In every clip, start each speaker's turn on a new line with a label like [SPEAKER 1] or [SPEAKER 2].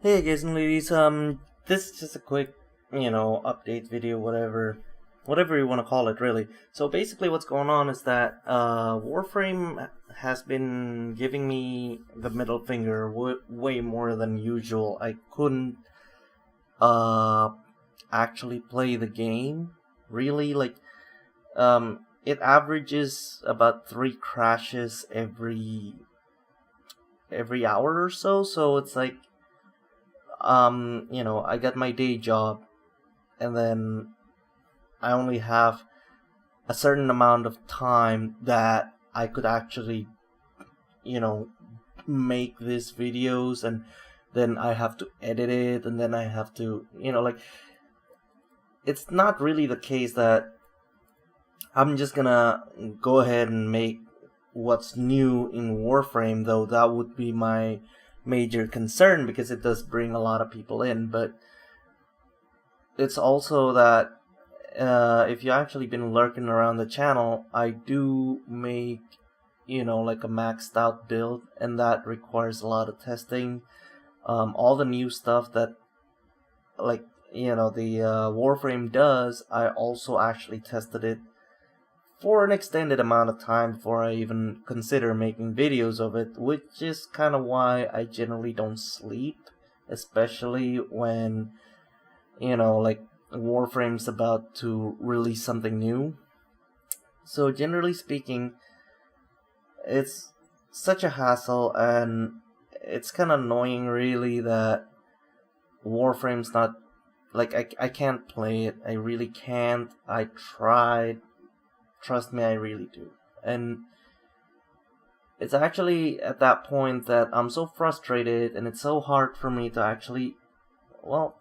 [SPEAKER 1] Hey guys and ladies, this is just a quick, update video, whatever you want to call it, really. So basically what's going on is that, Warframe has been giving me the middle finger way more than usual. I couldn't, uh, actually play the game, really, it averages about 3 crashes every hour or so it's like, I got my day job, and then I only have a certain amount of time that I could actually, you know, make these videos, and then I have to edit it, and then I have to, it's not really the case that I'm just gonna go ahead and make what's new in Warframe, though that would be my major concern because it does bring a lot of people in, but it's also that if you actually been lurking around the channel, I do make, like a maxed out build, and that requires a lot of testing. All the new stuff that, like, the Warframe does, I also actually tested it for an extended amount of time before I even consider making videos of it, which is kind of why I generally don't sleep, especially when, like Warframe's about to release something new. So generally speaking, it's such a hassle, and it's kind of annoying really that Warframe's not, like, I can't play it. I really can't. I tried. Trust me, I really do. And it's actually at that point that I'm so frustrated, and it's so hard for me to actually, well,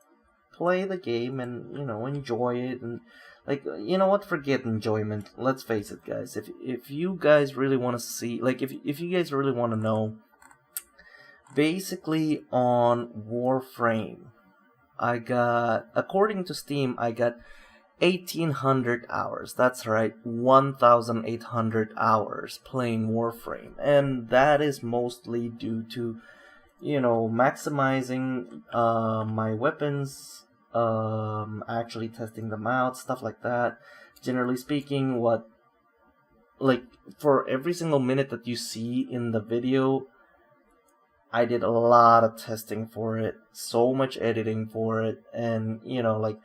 [SPEAKER 1] play the game and, enjoy it. And, like, you know what, forget enjoyment. Let's face it, guys. If you guys really want to see, like, if you guys really want to know, basically on Warframe, I got, according to Steam, I got 1,800 hours. That's right, 1,800 hours playing Warframe. And that is mostly due to, maximizing my weapons, actually testing them out, stuff like that. Generally speaking, like, for every single minute that you see in the video, I did a lot of testing for it, so much editing for it, and, like,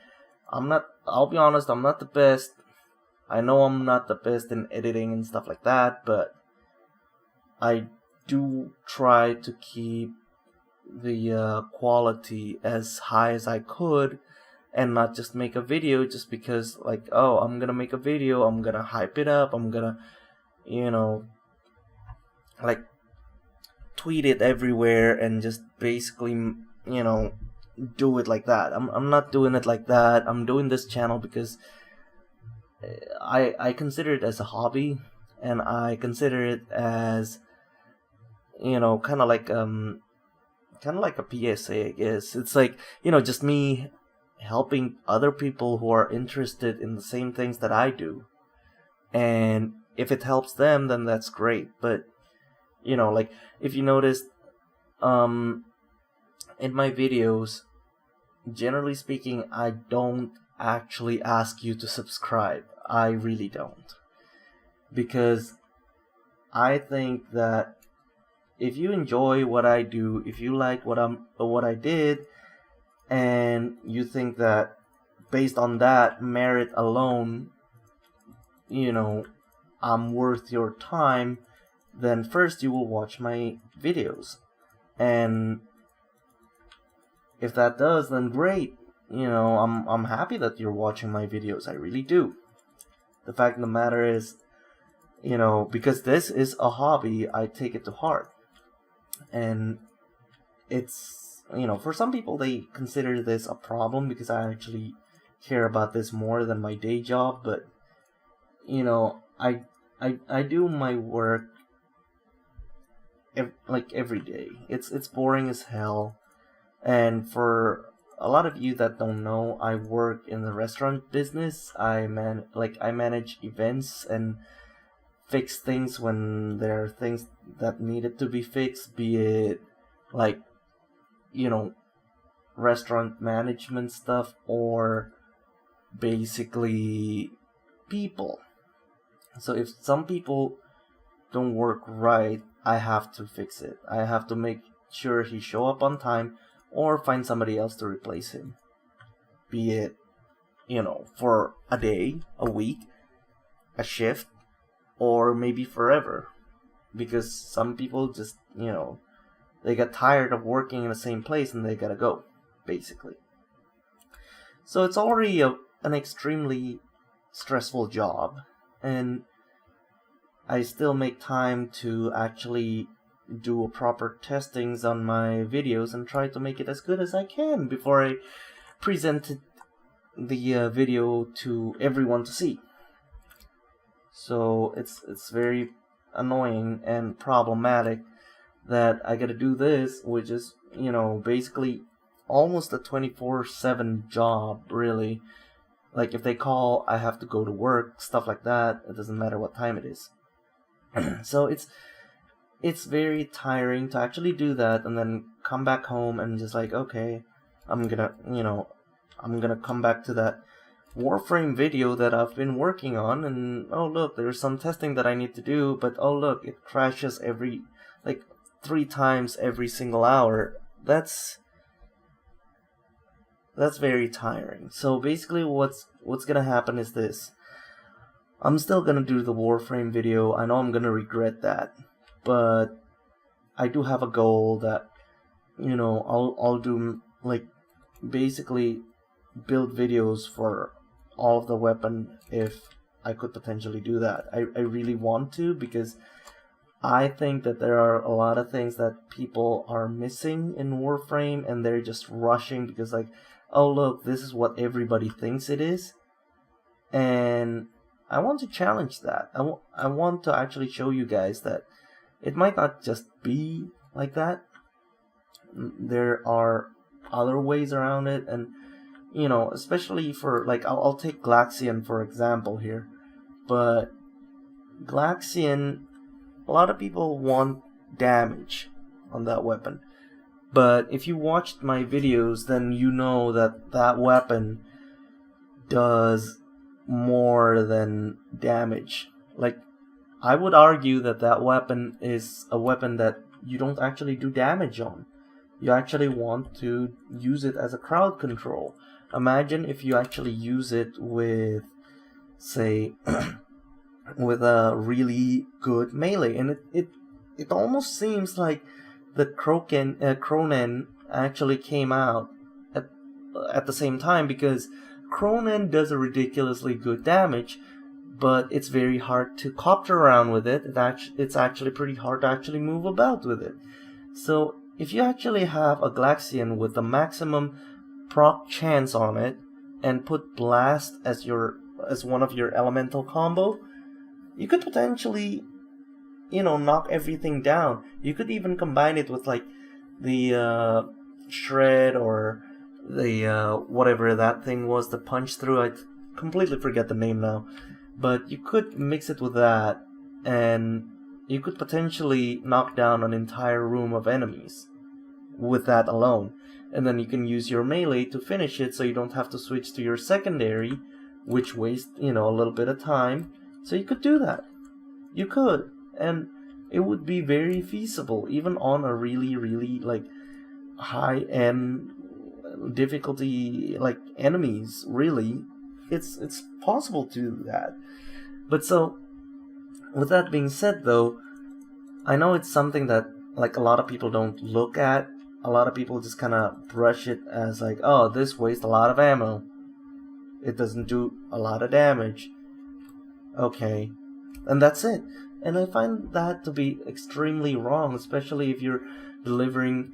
[SPEAKER 1] I'll be honest, I'm not the best. I know I'm not the best in editing and stuff like that, but I do try to keep the quality as high as I could, and not just make a video just because, like, oh, I'm gonna make a video, I'm gonna hype it up, I'm gonna, you know, like, tweet it everywhere and just basically, do it like that. I'm not doing it like that. I'm doing this channel because I consider it as a hobby, and I consider it as, kind of like a PSA, I guess. It's like, just me helping other people who are interested in the same things that I do. And if it helps them, then that's great. But, like, if you noticed, um, in my videos, generally speaking, I don't actually ask you to subscribe. I really don't. Because I think that if you enjoy what I do, if you like what I did, and you think that based on that merit alone, you know, I'm worth your time, then first you will watch my videos. And if that does, then great. I'm happy that you're watching my videos. I really do. The fact of the matter is, because this is a hobby, I take it to heart. And it's, for some people, they consider this a problem because I actually care about this more than my day job. But, I do my work every day. It's boring as hell. And for a lot of you that don't know, I work in the restaurant business. I manage events and fix things when there are things that needed to be fixed, be it, like, you know restaurant management stuff or basically people. So if some people don't work right, I have to fix it. I have to make sure he show up on time or find somebody else to replace him. Be it, for a day, a week, a shift, or maybe forever. Because some people just, they get tired of working in the same place and they gotta go, basically. So it's already an extremely stressful job, and I still make time to actually do proper testings on my videos and try to make it as good as I can before I present the video to everyone to see. So it's very annoying and problematic that I gotta do this, which is, basically almost a 24/7 job, really. Like, if they call, I have to go to work, stuff like that. It doesn't matter what time it is. So it's very tiring to actually do that and then come back home and just like, okay, I'm gonna come back to that warframe video that I've been working on, and oh look, there's some testing that I need to do, but oh look, it crashes 3 times every single hour. That's very tiring. So basically what's gonna happen is this. I'm still gonna do the warframe video. I know I'm gonna regret that, but I do have a goal that, I'll do, like, basically build videos for all of the weapon if I could potentially do that. I really want to, because I think that there are a lot of things that people are missing in Warframe, and they're just rushing because, like, oh look, this is what everybody thinks it is. And I want to challenge that. I want to actually show you guys that it might not just be like that. There are other ways around it, and especially for, like, I'll take Glaxian for example here. But Glaxian, a lot of people want damage on that weapon. But if you watched my videos, then you know that weapon does more than damage. Like, I would argue that weapon is a weapon that you don't actually do damage on. You actually want to use it as a crowd control. Imagine if you actually use it with, say, with a really good melee, and it almost seems like the Cronen actually came out at the same time, because Cronen does a ridiculously good damage, but it's very hard to copter around with it. It's actually pretty hard to actually move about with it. So if you actually have a Glaxian with the maximum proc chance on it and put Blast as one of your elemental combo, you could potentially, knock everything down. You could even combine it with, like, the Shred or the whatever that thing was, the Punch Through. I completely forget the name now. But you could mix it with that, and you could potentially knock down an entire room of enemies with that alone. And then you can use your melee to finish it, so you don't have to switch to your secondary, which wastes, a little bit of time. So you could do that. You could. And it would be very feasible, even on a really, really, like, high-end difficulty, like, enemies, really. It's possible to do that. But so, with that being said, though, I know it's something that, like, a lot of people don't look at. A lot of people just kind of brush it as, like, oh, this wastes a lot of ammo. It doesn't do a lot of damage. Okay. And that's it. And I find that to be extremely wrong, especially if you're delivering,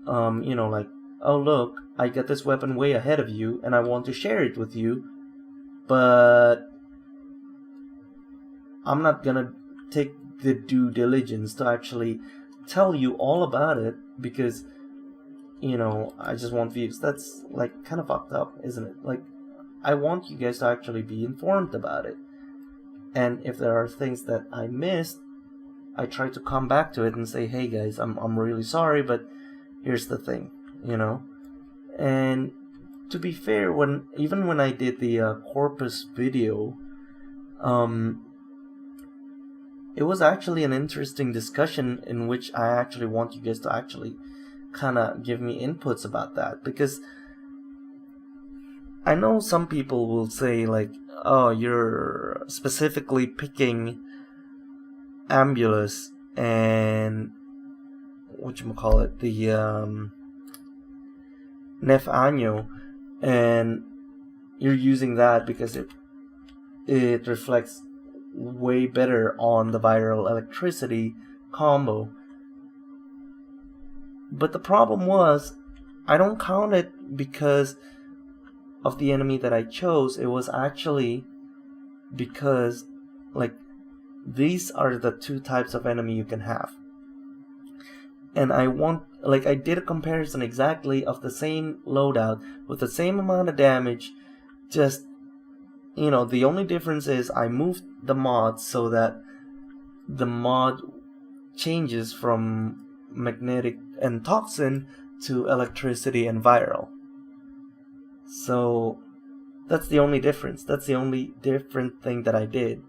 [SPEAKER 1] like, oh look, I get this weapon way ahead of you, and I want to share it with you, but I'm not gonna take the due diligence to actually tell you all about it, because, I just want views. That's, like, kind of fucked up, isn't it? Like, I want you guys to actually be informed about it. And if there are things that I missed, I try to come back to it and say, hey guys, I'm really sorry, but here's the thing, And to be fair, even when I did the corpus video, it was actually an interesting discussion in which I actually want you guys to actually kind of give me inputs about that, because I know some people will say like, oh, you're specifically picking Ambulus and whatchamacallit, the Nef Año, and you're using that because it reflects way better on the viral electricity combo. But the problem was, I don't count it because of the enemy that I chose. It was actually because, like, these are the two types of enemy you can have. And I did a comparison exactly of the same loadout with the same amount of damage, just, the only difference is I moved the mod so that the mod changes from magnetic and toxin to electricity and viral. So that's the only difference. That's the only different thing that I did.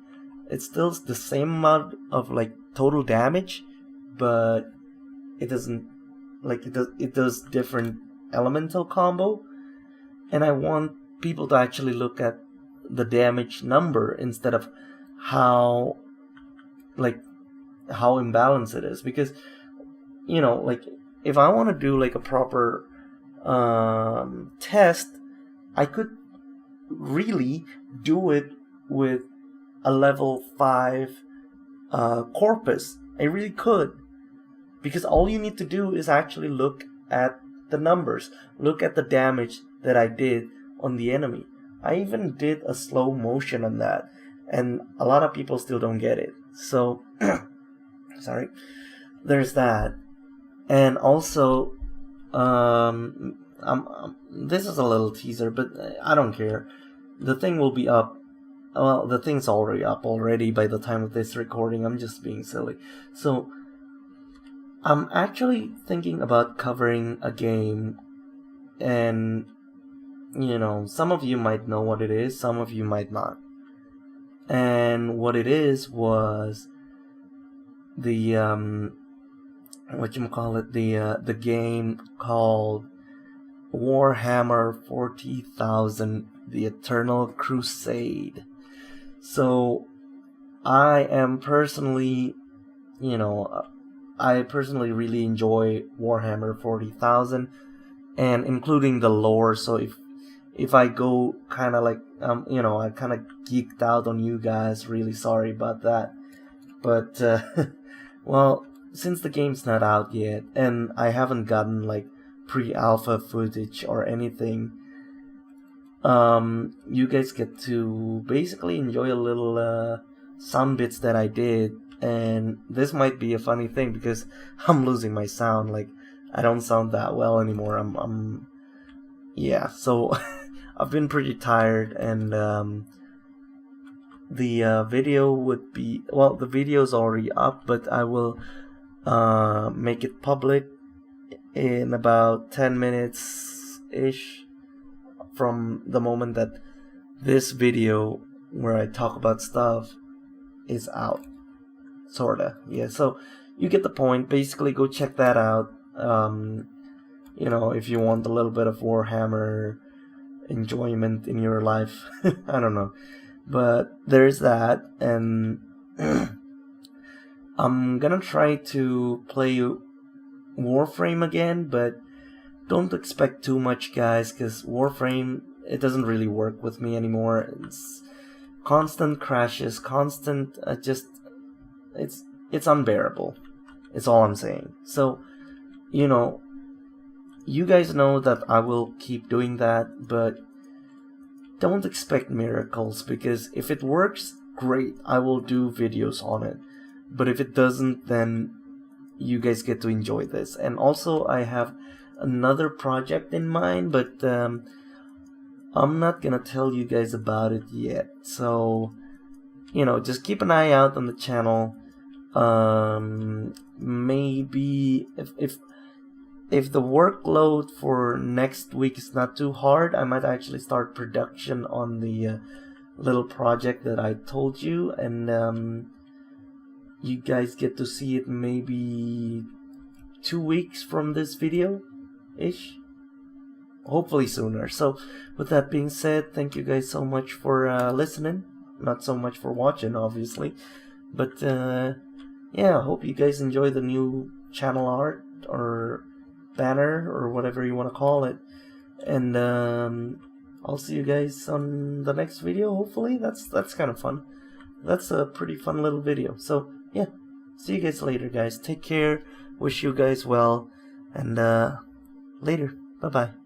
[SPEAKER 1] It's still the same amount of total damage, but it doesn't it does different elemental combo. And I want people to actually look at the damage number instead of how imbalanced it is, because if I want to do a proper test, I could really do it with a level 5 corpus. I really could, because all you need to do is actually look at the numbers, look at the damage that I did on the enemy. I even did a slow motion on that, and a lot of people still don't get it. So sorry, there's that. And also, this is a little teaser, but I don't care. The thing will be up. Well, the thing's already by the time of this recording. I'm just being silly. So I'm actually thinking about covering a game, and some of you might know what it is, some of you might not. And what it is was the the game called Warhammer 40,000: The Eternal Crusade. So I personally really enjoy Warhammer 40,000, and including the lore. So if I go kind of I kind of geeked out on you guys, really sorry about that. But well, since the game's not out yet, and I haven't gotten pre-alpha footage or anything, you guys get to basically enjoy a little sound bits that I did. And this might be a funny thing because I'm losing my sound. I don't sound that well anymore. Yeah, so I've been pretty tired, and the video would be, well, the video's already up, but I will make it public in about 10 minutes ish from the moment that this video where I talk about stuff is out. Sorta, yeah. So you get the point. Basically, go check that out. If you want a little bit of Warhammer enjoyment in your life, I don't know. But there's that, and I'm gonna try to play Warframe again, but don't expect too much, guys, because Warframe, it doesn't really work with me anymore. It's constant crashes, constant, it's unbearable. It's all I'm saying. So, you guys know that I will keep doing that, but don't expect miracles, because if it works, great, I will do videos on it. But if it doesn't, then you guys get to enjoy this. And also, I have another project in mind, but I'm not gonna tell you guys about it yet. So, just keep an eye out on the channel. Maybe if the workload for next week is not too hard, I might actually start production on the little project that I told you, and you guys get to see it maybe 2 weeks from this video ish, hopefully sooner. So with that being said, thank you guys so much for listening, not so much for watching obviously, but yeah, I hope you guys enjoy the new channel art or banner or whatever you want to call it, and I'll see you guys on the next video. Hopefully that's kind of fun. That's a pretty fun little video. So yeah, see you guys later, guys. Take care, wish you guys well, and later. Bye bye.